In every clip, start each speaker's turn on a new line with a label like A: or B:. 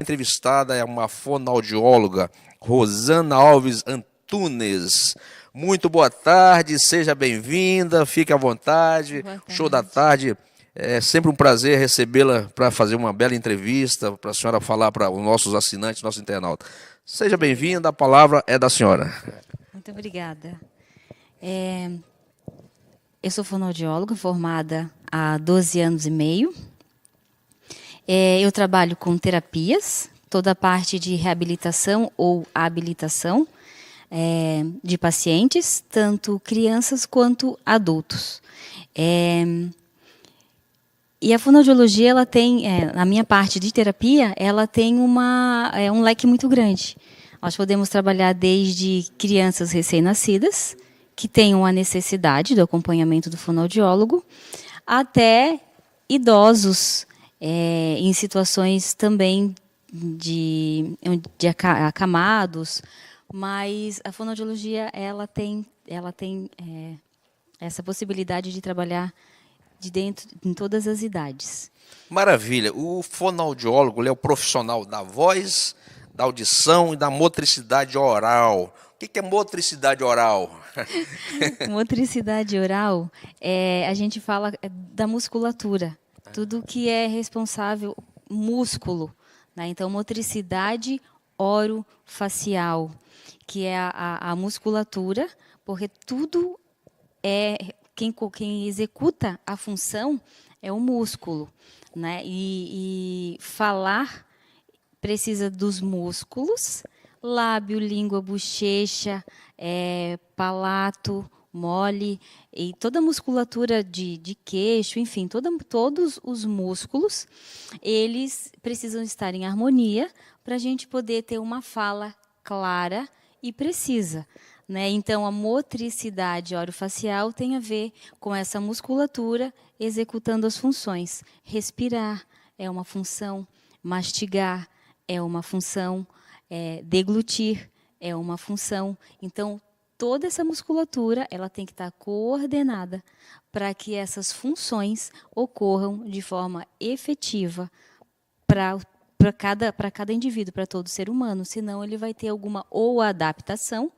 A: Entrevistada é uma fonoaudióloga, Rosana Alves Antunes. Muito boa tarde, seja bem-vinda, fique à vontade.
B: Boa tarde.
A: Show da tarde. É sempre um prazer recebê-la para fazer uma bela entrevista, para a senhora falar para os nossos assinantes, nossos internautas. Seja bem-vinda, a palavra é da senhora.
B: Muito obrigada. Eu sou fonoaudióloga, formada há 12 anos e meio. Eu trabalho com terapias, toda a parte de reabilitação ou habilitação de pacientes, tanto crianças quanto adultos. E a fonoaudiologia, ela tem, na minha parte de terapia, ela tem um leque muito grande. Nós podemos trabalhar desde crianças recém-nascidas, que tenham a necessidade do acompanhamento do fonoaudiólogo, até idosos em situações também de acamados, mas a fonoaudiologia ela tem essa possibilidade de trabalhar de dentro em todas as idades.
A: Maravilha. O fonoaudiólogo ele é o profissional da voz, da audição e da motricidade oral. O que é motricidade oral?
B: Motricidade oral, a gente fala da musculatura, tudo que é responsável, músculo, né? Então, motricidade orofacial, que é a musculatura, porque tudo quem executa a função é o músculo, né? E falar precisa dos músculos, lábio, língua, bochecha, palato, mole, e toda a musculatura de queixo, enfim, todos os músculos, eles precisam estar em harmonia para a gente poder ter uma fala clara e precisa. Né? Então, a motricidade orofacial tem a ver com essa musculatura executando as funções. Respirar é uma função, mastigar é uma função, deglutir é uma função. Então, toda essa musculatura ela tem que estar coordenada para que essas funções ocorram de forma efetiva para cada indivíduo, para todo ser humano. Senão, ele vai ter alguma ou adaptação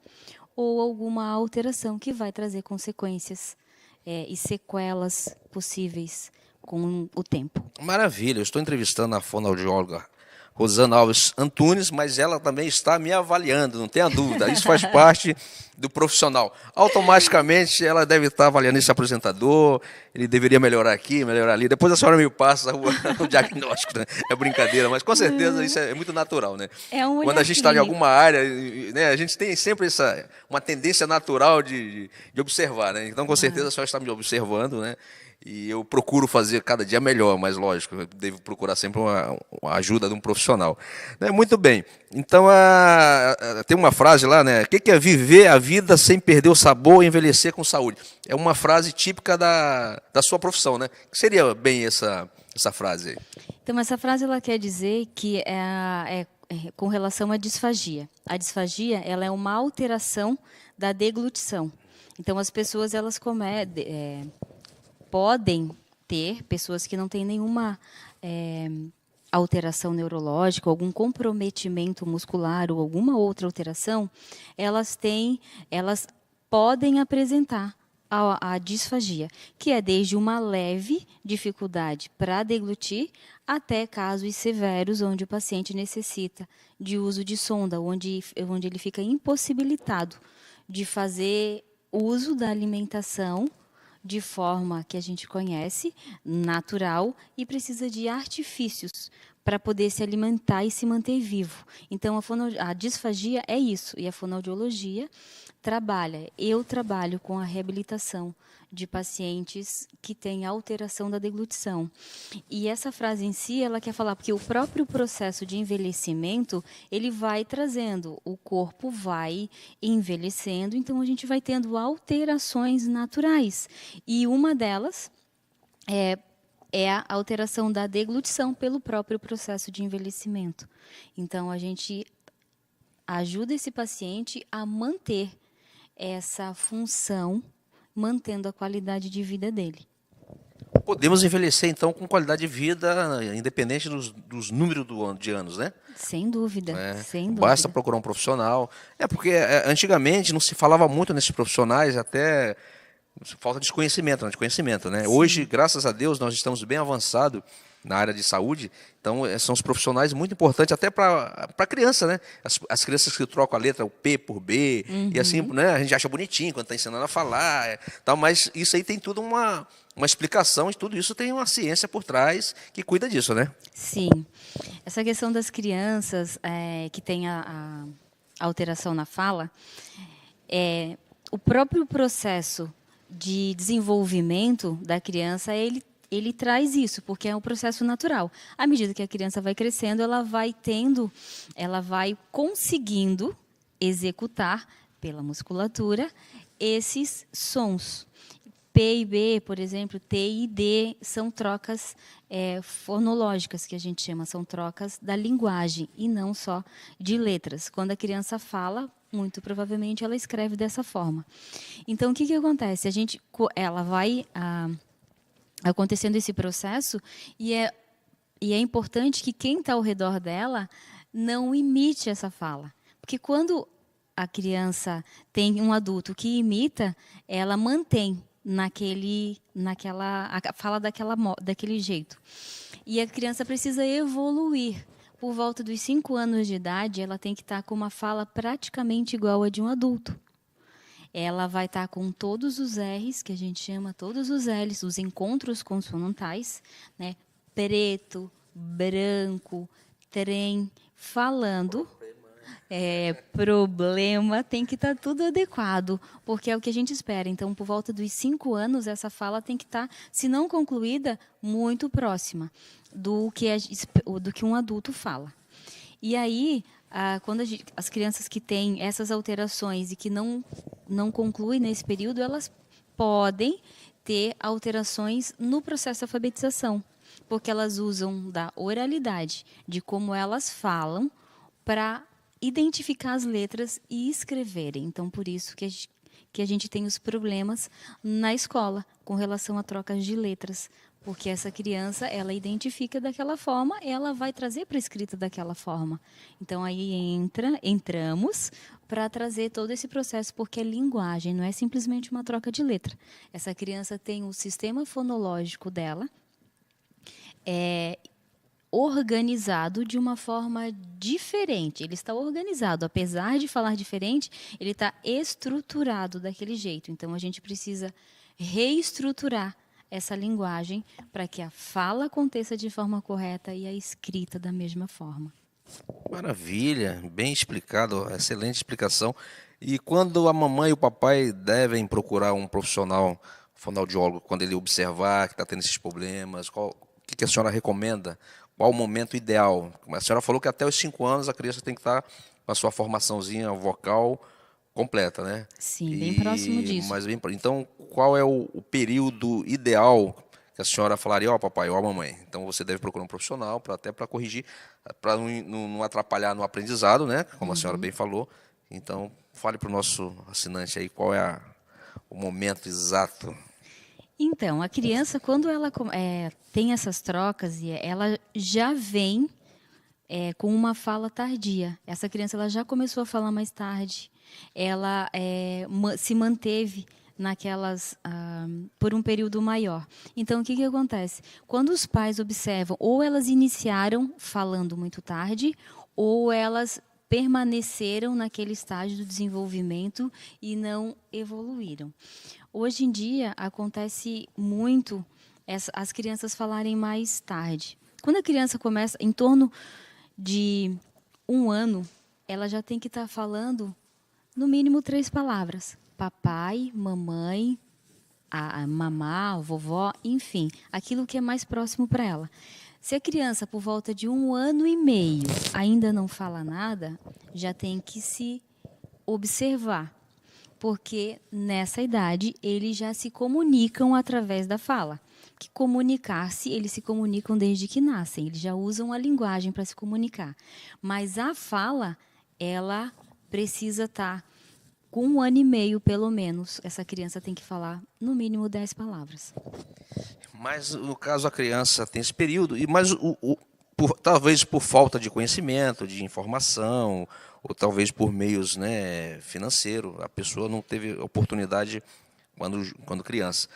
B: ou alguma alteração que vai trazer consequências e sequelas possíveis com o tempo.
A: Maravilha, eu estou entrevistando a fonoaudióloga Rosana Alves Antunes, mas ela também está me avaliando, não tenha dúvida, isso faz parte do profissional. Automaticamente ela deve estar avaliando esse apresentador, ele deveria melhorar aqui, melhorar ali. Depois a senhora me passa o diagnóstico, né? É brincadeira, mas com certeza isso é muito natural, né?
B: É um olhar
A: Quando a gente está em
B: clínico.
A: alguma área, né, a gente tem sempre uma tendência natural de observar, né? Então, com certeza a senhora está me observando, né? E eu procuro fazer cada dia melhor, mas lógico, eu devo procurar sempre uma ajuda de um profissional. Né? Muito bem. Então, tem uma frase lá, né? O que é viver a vida sem perder o sabor e envelhecer com saúde? É uma frase típica da sua profissão, né? O que seria bem essa frase aí?
B: Então, essa frase ela quer dizer que com relação à disfagia. A disfagia ela é uma alteração da deglutição. Então, as pessoas elas podem ter, pessoas que não têm nenhuma alteração neurológica, algum comprometimento muscular ou alguma outra alteração, elas podem apresentar a disfagia, que é desde uma leve dificuldade para deglutir até casos severos onde o paciente necessita de uso de sonda, onde ele fica impossibilitado de fazer uso da alimentação de forma que a gente conhece, natural, e precisa de artifícios para poder se alimentar e se manter vivo. Então, a disfagia é isso, e a fonoaudiologia eu trabalho com a reabilitação de pacientes que têm alteração da deglutição. E essa frase em si, ela quer falar, porque o próprio processo de envelhecimento, ele vai trazendo, o corpo vai envelhecendo, então a gente vai tendo alterações naturais. E uma delas é a alteração da deglutição pelo próprio processo de envelhecimento. Então, a gente ajuda esse paciente a manter essa função, mantendo a qualidade de vida dele.
A: Podemos envelhecer, então, com qualidade de vida, independente dos números de anos, né?
B: Sem dúvida,
A: É,
B: sem
A: basta
B: dúvida.
A: procurar um profissional. É porque antigamente não se falava muito nesses profissionais, até falta de conhecimento, né, de conhecimento, né? Hoje,
B: Sim,
A: graças a Deus, nós estamos bem avançados na área de saúde. Então, são os profissionais muito importantes até para a criança, né? As crianças que trocam a letra o P por B e assim,
B: uhum,
A: né? A gente acha bonitinho quando está ensinando a falar, tal, mas isso aí tem tudo uma explicação e tudo isso tem uma ciência por trás que cuida disso, né?
B: sim. Essa questão das crianças que têm a alteração na fala, o próprio processo de desenvolvimento da criança, ele traz isso, porque é um processo natural. À medida que a criança vai crescendo, ela vai conseguindo executar pela musculatura esses sons. P e B, por exemplo, T e D são trocas fonológicas, que a gente chama, são trocas da linguagem e não só de letras. Quando a criança fala, muito provavelmente ela escreve dessa forma. Então, o que acontece? Ela vai acontecendo esse processo e é importante que quem está ao redor dela não imite essa fala. Porque quando a criança tem um adulto que imita, ela mantém a fala daquele jeito. E a criança precisa evoluir. Por volta dos 5 anos de idade, ela tem que estar com uma fala praticamente igual a de um adulto. Ela vai estar com todos os R's, que a gente chama todos os L's, os encontros consonantais, né? Preto, branco, trem, falando. Problema, tem que estar tudo adequado, porque é o que a gente espera. Então, por volta dos 5 anos, essa fala tem que estar, se não concluída, muito próxima do que um adulto fala. E aí, quando as crianças que têm essas alterações e que não concluem nesse período, elas podem ter alterações no processo de alfabetização, porque elas usam da oralidade, de como elas falam, para identificar as letras e escreverem. Então, por isso que a gente tem os problemas na escola com relação a trocas de letras, porque essa criança, ela identifica daquela forma, ela vai trazer para a escrita daquela forma. Então, aí entramos para trazer todo esse processo, porque é linguagem, não é simplesmente uma troca de letra. Essa criança tem o sistema fonológico dela, organizado de uma forma diferente. Ele está organizado, apesar de falar diferente, ele está estruturado daquele jeito. Então, a gente precisa reestruturar essa linguagem para que a fala aconteça de forma correta e a escrita da mesma forma.
A: Maravilha, bem explicado, excelente explicação. E quando a mamãe e o papai devem procurar um profissional, fonoaudiólogo, quando ele observar que está tendo esses problemas, o que a senhora recomenda? Qual o momento ideal? A senhora falou que até os 5 anos a criança tem que estar com a sua formaçãozinha vocal completa, né?
B: Sim, bem próximo disso.
A: Então, qual é o período ideal que a senhora falaria, ó papai, ó mamãe? Então você deve procurar um profissional até para corrigir, para não atrapalhar no aprendizado, né? Como a senhora bem falou. Então, fale para o nosso assinante aí qual é o momento exato.
B: Então, a criança, quando ela tem essas trocas, ela já vem com uma fala tardia. Essa criança ela já começou a falar mais tarde. Ela se manteve por um período maior. Então, o que acontece? Quando os pais observam, ou elas iniciaram falando muito tarde, ou elas permaneceram naquele estágio do desenvolvimento e não evoluíram. Hoje em dia, acontece muito as crianças falarem mais tarde. Quando a criança começa, em torno de 1 ano, ela já tem que estar falando, no mínimo, 3 palavras. Papai, mamãe, a mamá, a vovó, enfim, aquilo que é mais próximo para ela. Se a criança, por volta de 1 ano e meio, ainda não fala nada, já tem que se observar, porque nessa idade eles já se comunicam através da fala. Que comunicar-se, eles se comunicam desde que nascem, eles já usam a linguagem para se comunicar. Mas a fala, ela precisa estar com 1 ano e meio, pelo menos, essa criança tem que falar no mínimo 10 palavras.
A: Mas, no caso, a criança tem esse período, mas talvez por falta de conhecimento, de informação, ou talvez por meios, né, financeiro, a pessoa não teve oportunidade quando criança.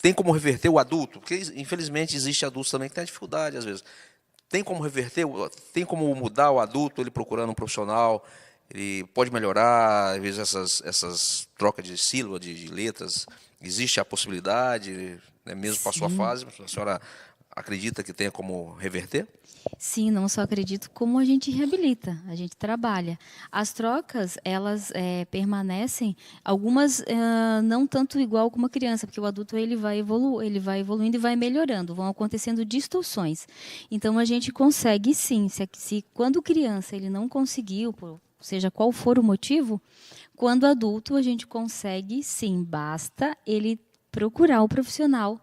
A: Tem como reverter o adulto? Porque, infelizmente, existe adultos também que têm dificuldade, às vezes. Tem como reverter, tem como mudar o adulto, ele procurando um profissional, ele pode melhorar, às vezes, essas trocas de sílaba, de letras, existe a possibilidade, né, mesmo para a sua fase, a senhora acredita que tenha como reverter?
B: Sim, não só acredito, como a gente reabilita, a gente trabalha. As trocas, elas permanecem, algumas não tanto igual como a criança, porque o adulto ele vai evoluindo e vai melhorando, vão acontecendo distorções. Então, a gente consegue sim, se quando criança ele não conseguiu, seja qual for o motivo, quando adulto a gente consegue sim, basta ele procurar o profissional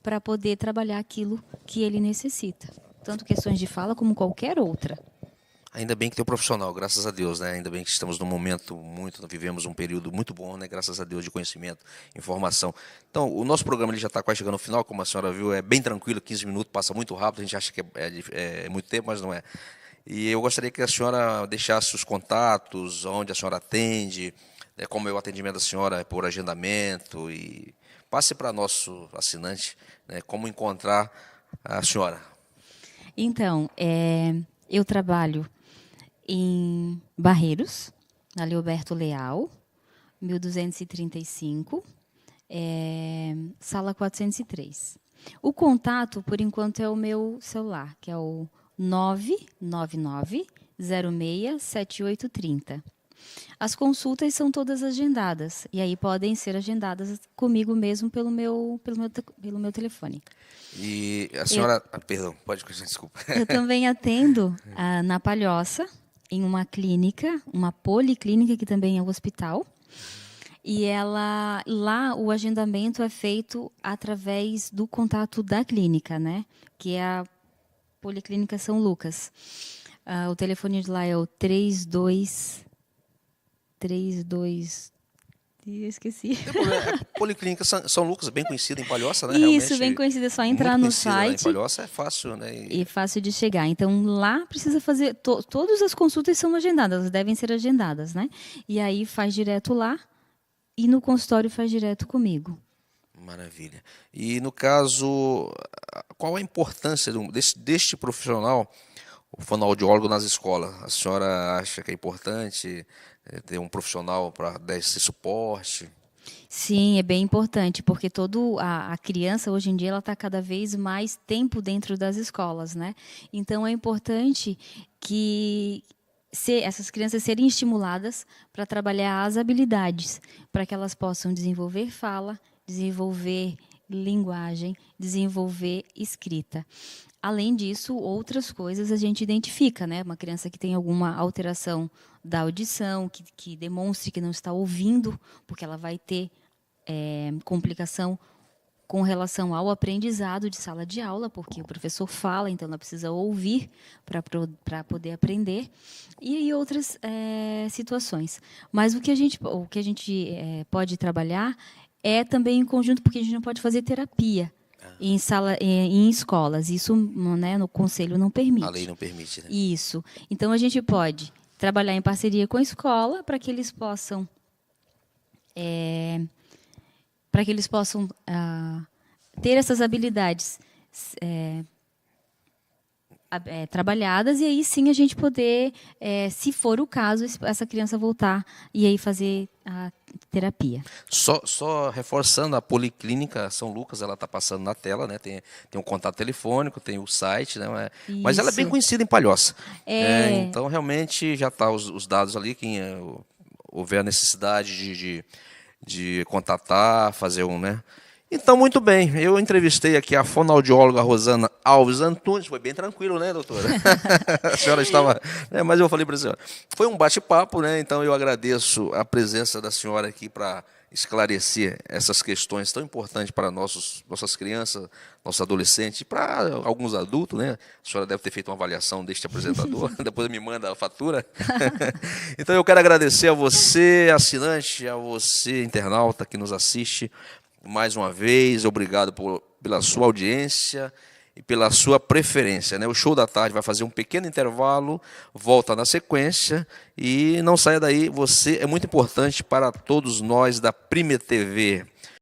B: para poder trabalhar aquilo que ele necessita. Tanto questões de fala como qualquer outra.
A: Ainda bem que tem um profissional, graças a Deus, né? Ainda bem que estamos num momento vivemos um período muito bom, né? Graças a Deus, de conhecimento, informação. Então, o nosso programa ele já está quase chegando ao final, como a senhora viu, é bem tranquilo, 15 minutos, passa muito rápido, a gente acha que é muito tempo, mas não é. E eu gostaria que a senhora deixasse os contatos, onde a senhora atende, né? Como é o atendimento da senhora por agendamento, e passe para nosso assinante, né? Como encontrar a senhora.
B: Então, eu trabalho em Barreiros, na Leoberto Leal, 1235, sala 403. O contato, por enquanto, é o meu celular, que é o 999-067830. As consultas são todas agendadas, e aí podem ser agendadas comigo mesmo pelo meu telefone.
A: E a senhora... perdão, pode continuar, desculpa.
B: Eu também atendo na Palhoça, em uma clínica, uma policlínica, que também é um hospital. E lá o agendamento é feito através do contato da clínica, né? Que é a Policlínica São Lucas. O telefone de lá é o 32... Eu esqueci.
A: A Policlínica São Lucas, bem conhecida em Palhoça, né?
B: Isso,
A: realmente,
B: bem conhecida. É só entrar no site.
A: Em Palhoça é fácil, né?
B: E fácil de chegar. Então, lá precisa fazer... todas as consultas são agendadas, elas devem ser agendadas, né? E aí faz direto lá e no consultório faz direto comigo.
A: Maravilha. E, no caso, qual a importância deste profissional, o fonoaudiólogo, nas escolas? A senhora acha que é importante ter um profissional para dar esse suporte?
B: Sim, é bem importante, porque a criança, hoje em dia, ela está cada vez mais tempo dentro das escolas, né? Então, é importante que essas crianças serem estimuladas para trabalhar as habilidades, para que elas possam desenvolver fala, desenvolver linguagem, desenvolver escrita. Além disso, outras coisas a gente identifica, né? Uma criança que tem alguma alteração da audição, que demonstre que não está ouvindo, porque ela vai ter complicação com relação ao aprendizado de sala de aula, porque o professor fala, então ela precisa ouvir para poder aprender, e aí outras situações. Mas o que a gente pode trabalhar é também em conjunto, porque a gente não pode fazer terapia em escolas. Isso, né, no conselho não permite.
A: A lei não permite, né?
B: Isso. Então, a gente pode trabalhar em parceria com a escola para que eles possam ter essas habilidades trabalhadas, e aí sim a gente poder, se for o caso, essa criança voltar e aí fazer a terapia.
A: Só reforçando, a Policlínica São Lucas, ela está passando na tela, né? Tem um contato telefônico, tem o site, né? Mas ela é bem conhecida em Palhoça. Então, realmente, já está os dados ali, quem houver a necessidade de contatar, fazer né? Então, muito bem, eu entrevistei aqui a fonoaudióloga Rosana Alves Antunes, foi bem tranquilo, né, doutora? A senhora estava... mas eu falei para a senhora, foi um bate-papo, né? Então eu agradeço a presença da senhora aqui para esclarecer essas questões tão importantes para nossas crianças, nossos adolescentes, e para alguns adultos, né? A senhora deve ter feito uma avaliação deste apresentador, depois me manda a fatura. Então eu quero agradecer a você, assinante, a você, internauta, que nos assiste mais uma vez. Obrigado pela sua audiência e pela sua preferência, né? O Show da Tarde vai fazer um pequeno intervalo, volta na sequência e não saia daí. Você é muito importante para todos nós da Prime TV.